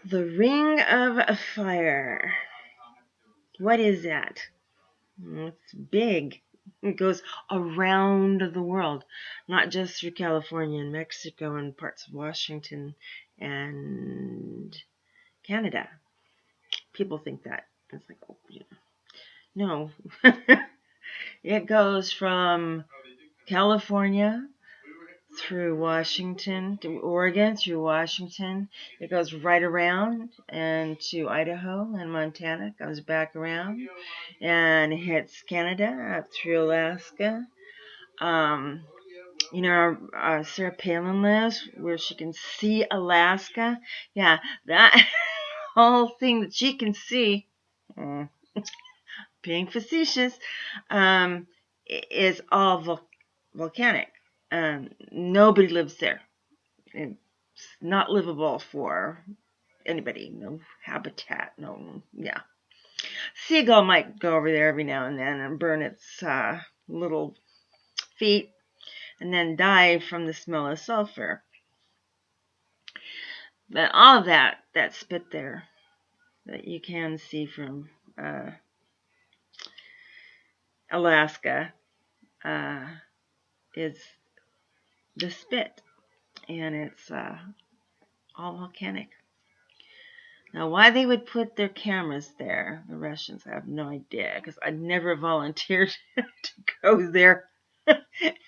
The Ring of Fire. What is that? It's big. It goes around the world, not just through California and Mexico and parts of Washington and Canada. People think that. It's like, oh, yeah. No. It goes from California through Washington, to Oregon, through Washington. It goes right around and to Idaho and Montana, goes back around and hits Canada up through Alaska. Sarah Palin lives where she can see Alaska. Yeah, that whole thing that she can see, being facetious, is all volcanic. Nobody lives there. It's not livable for anybody. No habitat. No, yeah. Seagull might go over there every now and then and burn its little feet and then die from the smell of sulfur. But all of that spit there that you can see from Alaska is the spit, and it's all volcanic. Now, why they would put their cameras there, the Russians, I have no idea, because I'd never volunteered to go there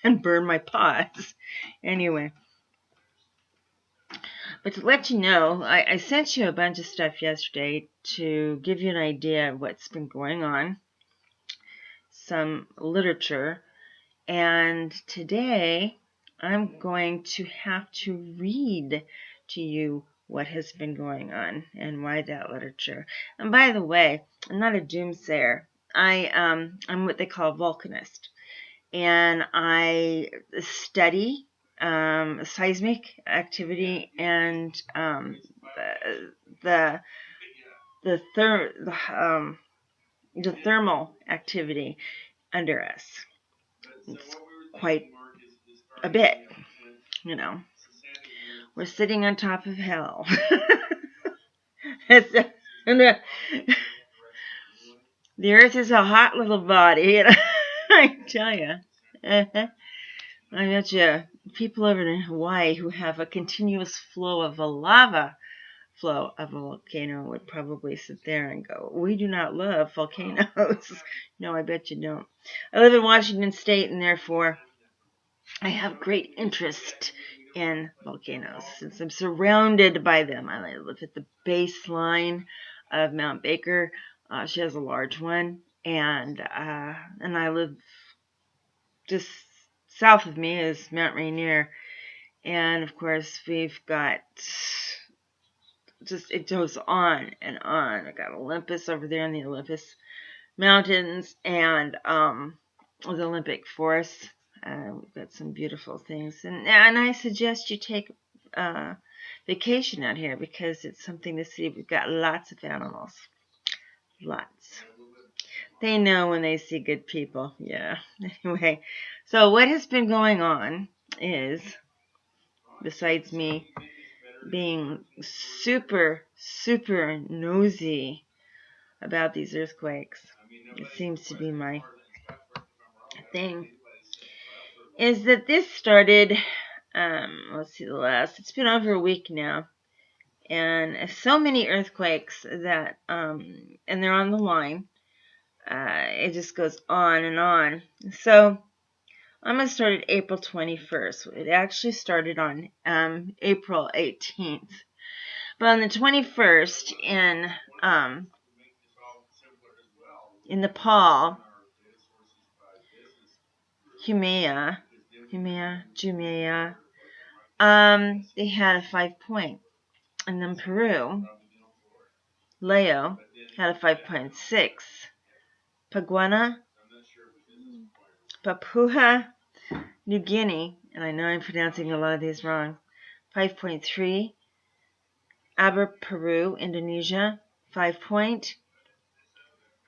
and burn my paws. Anyway, but to let you know, I sent you a bunch of stuff yesterday to give you an idea of what's been going on, some literature, and today I'm going to have to read to you what has been going on and why that literature. And by the way, I'm not a doomsayer. I'm what they call a volcanist, and I study seismic activity and the thermal activity under us. It's quite a bit, you know. We're sitting on top of hell. The earth is a hot little body, and I tell you. I bet you people over in Hawaii who have a continuous flow of a lava flow of a volcano would probably sit there and go, we do not love volcanoes. No, I bet you don't. I live in Washington State, and therefore I have great interest in volcanoes since I'm surrounded by them. I live at the base line of Mount Baker. She has a large one, and I live just south of me is Mount Rainier, and of course we've got just, it goes on and on. I got Olympus over there in the Olympus Mountains, and the Olympic Forest. We've got some beautiful things, and I suggest you take vacation out here because it's something to see. We've got lots of animals, lots. They know when they see good people. Yeah. Anyway, so what has been going on is, besides me being super, super nosy about these earthquakes, it seems to be my thing, is that this started, it's been over a week now, and so many earthquakes that, and they're on the line, it just goes on and on. So I'm going to start at April 21st. It actually started on April 18th. But on the 21st in Nepal, Jumea, they had a 5-point. And then Peru, Leo, had a 5.6. Papua New Guinea, and I know I'm pronouncing a lot of these wrong, 5.3. Aber, Peru, Indonesia, 5 point.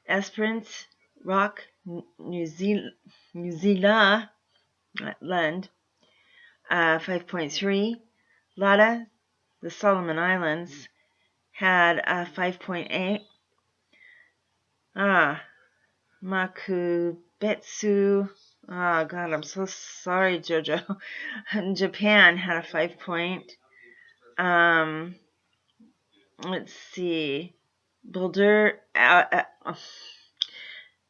Esperance Rock, New Zealand, land, 5.3. Lada, the Solomon Islands, had a 5.8. Makubetsu. Oh, God, I'm so sorry, Jojo. Japan had a 5 point. Let's see. Boulder Island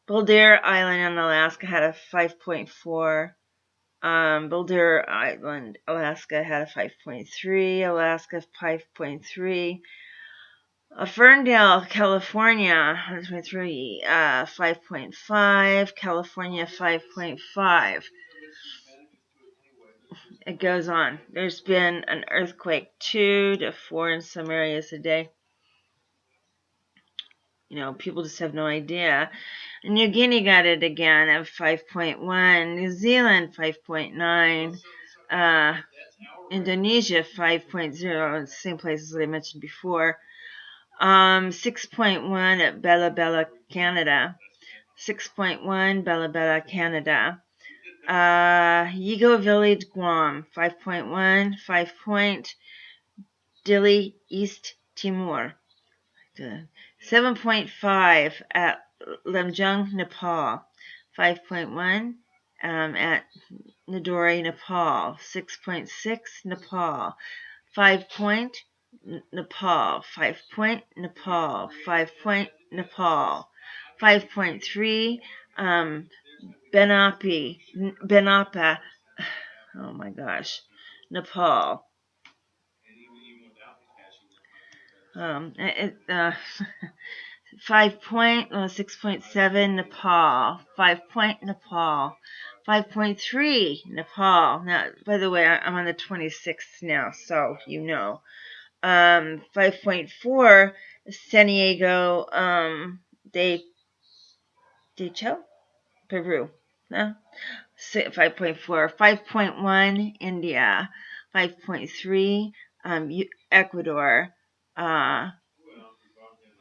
in Alaska had a 5.4. Boulder Island, Alaska had a 5.3. Alaska 5.3. Ferndale, California, 5.5. California, 5.5. It goes on. There's been an earthquake 2 to 4 in some areas a day. People just have no idea. New Guinea got it again at 5.1. New Zealand, 5.9. Indonesia, 5.0. Same places that I mentioned before. 6.1 at Bella Bella, Canada. 6.1, Bella Bella, Canada. Yigo Village, Guam, 5.1. 5 point, Dili, East Timor. 7.5 at Lemjung, Nepal. 5.1 at Nadori, Nepal. 6.6, Nepal. 5 point, Nepal. 5 point, Nepal. 5 point, Nepal. 5.3, Benapa. Oh my gosh, Nepal. 5 point, 6.7, Nepal. 5 point, Nepal. 5.3, Nepal. Now, by the way, I'm on the 26th now, so 5.4, San Diego, de Cho, Peru. No? 5.4, 5.1, India. 5.3, Ecuador.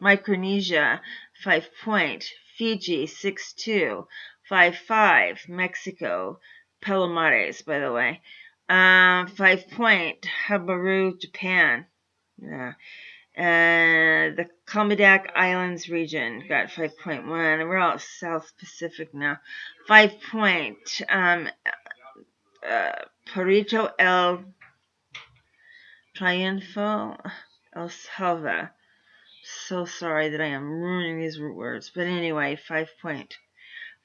Micronesia, 5 point. Fiji, 6.2. 5.5, Mexico. Palomares, by the way. 5 point. Habaru, Japan. Yeah. The Kalmadak Islands region got 5.1. We're all South Pacific now. 5 point. Perito El Triunfo El Salva. So sorry that I am ruining these words. But anyway, 5 point.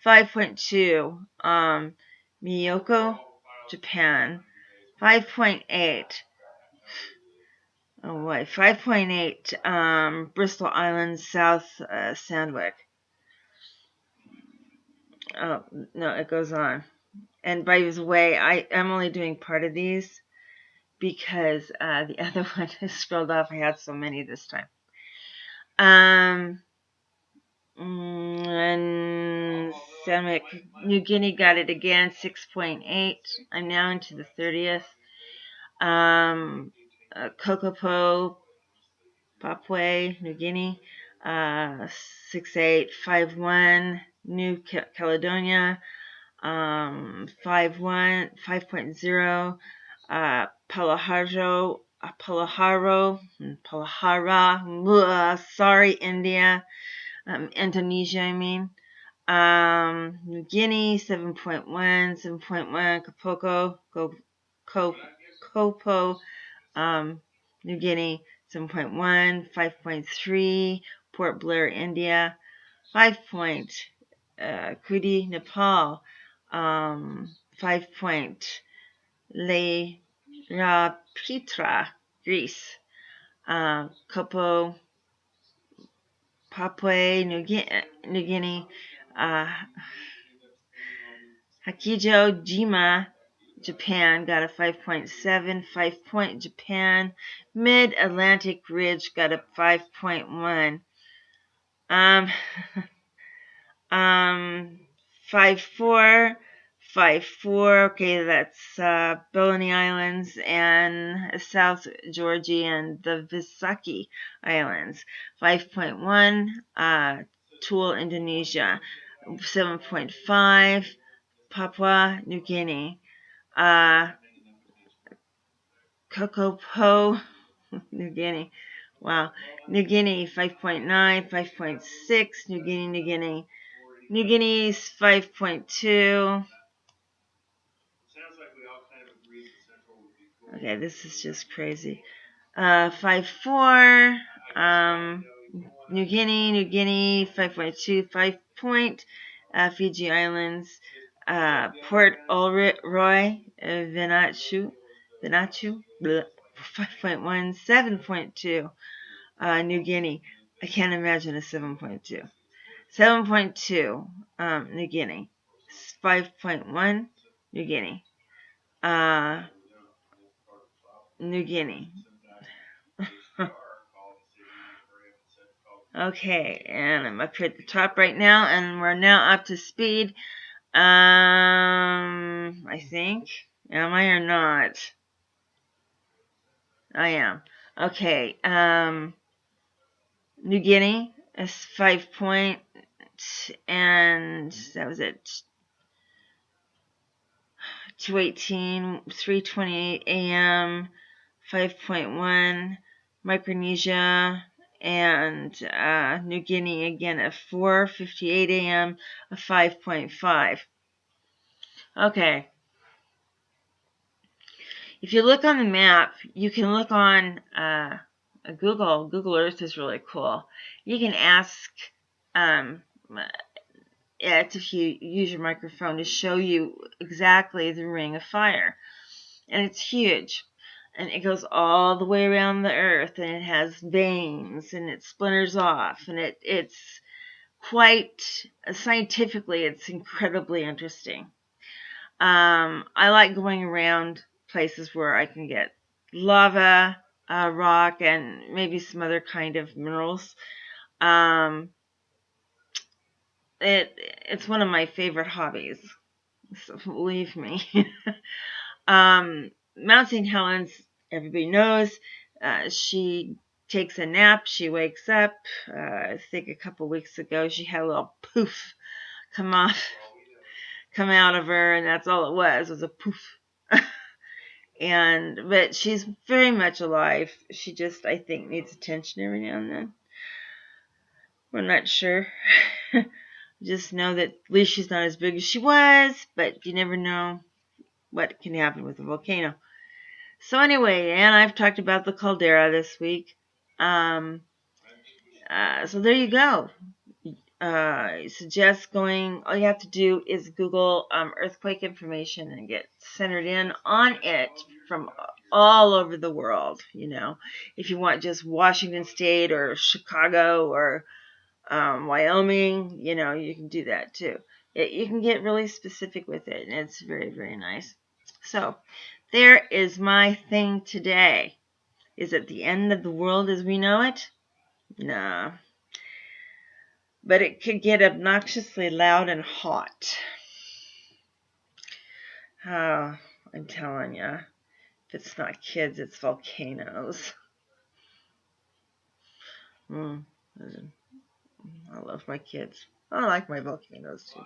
5.2. Miyako, Japan. 5.8. Oh, boy. 5.8, Bristol Island, South Sandwich. Oh, no, it goes on. And by the way, I'm only doing part of these because the other one is spelled off. I had so many this time. And Sandwich, New Guinea got it again, 6.8. I'm now into the 30th. Kokopo, Papua New Guinea, 6.8. New Caledonia, 5.0. Palahara, sorry, India, Indonesia, I mean. New Guinea, 7.1. 7.1, Kopo, New Guinea, 7.1. 5.3, Port Blair, India. 5 point, Kudi, Nepal. 5 point, Le Rapitra, Greece. Kopo, Papua New Guinea. Hakijo Jima, Japan, got a 5.7. 5 point, Japan. Mid-Atlantic Ridge got a 5.1. 5.4. 5.4. Okay, that's Bellini Islands and South Georgia and the Visakhi Islands. 5.1. Tool, Indonesia. 7.5. Papua New Guinea. Kokopo, New Guinea. Wow. New Guinea 5.9, 5.6. New Guinea, New Guinea. New Guinea's 5.2. Okay, this is just crazy. 5.4. New Guinea 5.2, 5 point. Fiji Islands. Port Roy, Vanuatu, 5.1, 7.2. New Guinea. I can't imagine a 7.2. 7.2, New Guinea. 5.1, New Guinea. New Guinea. Okay, and I'm up here at the top right now, and we're now up to speed. I think. Am I or not? I am. Okay, New Guinea is 5 point, and that was it. 2:18, 3:28 a.m., 5.1, Micronesia, and New Guinea again at 4:58 a.m., a 5.5. Okay. If you look on the map, you can look on Google. Google Earth is really cool. You can ask it, if you use your microphone, to show you exactly the Ring of Fire. And it's huge. And it goes all the way around the earth, and it has veins, and it splinters off, and it's quite, scientifically, it's incredibly interesting. I like going around places where I can get lava, rock, and maybe some other kind of minerals. It's one of my favorite hobbies, so believe me. Mount St. Helens, everybody knows. She takes a nap. She wakes up. I think a couple weeks ago she had a little poof come out of her, and that's all it was a poof. But she's very much alive. She just, I think, needs attention every now and then. We're not sure. Just know that at least she's not as big as she was, but you never know what can happen with a volcano. So anyway, and I've talked about the caldera this week. So there you go. I suggest going, all you have to do is Google earthquake information and get centered in on it from all over the world. If you want just Washington State or Chicago or Wyoming, you can do that too. You can get really specific with it, and it's very, very nice. So there is my thing today. Is it the end of the world as we know it? No. But it could get obnoxiously loud and hot. Oh, I'm telling you. If it's not kids, it's volcanoes. I love my kids. I like my volcanoes too.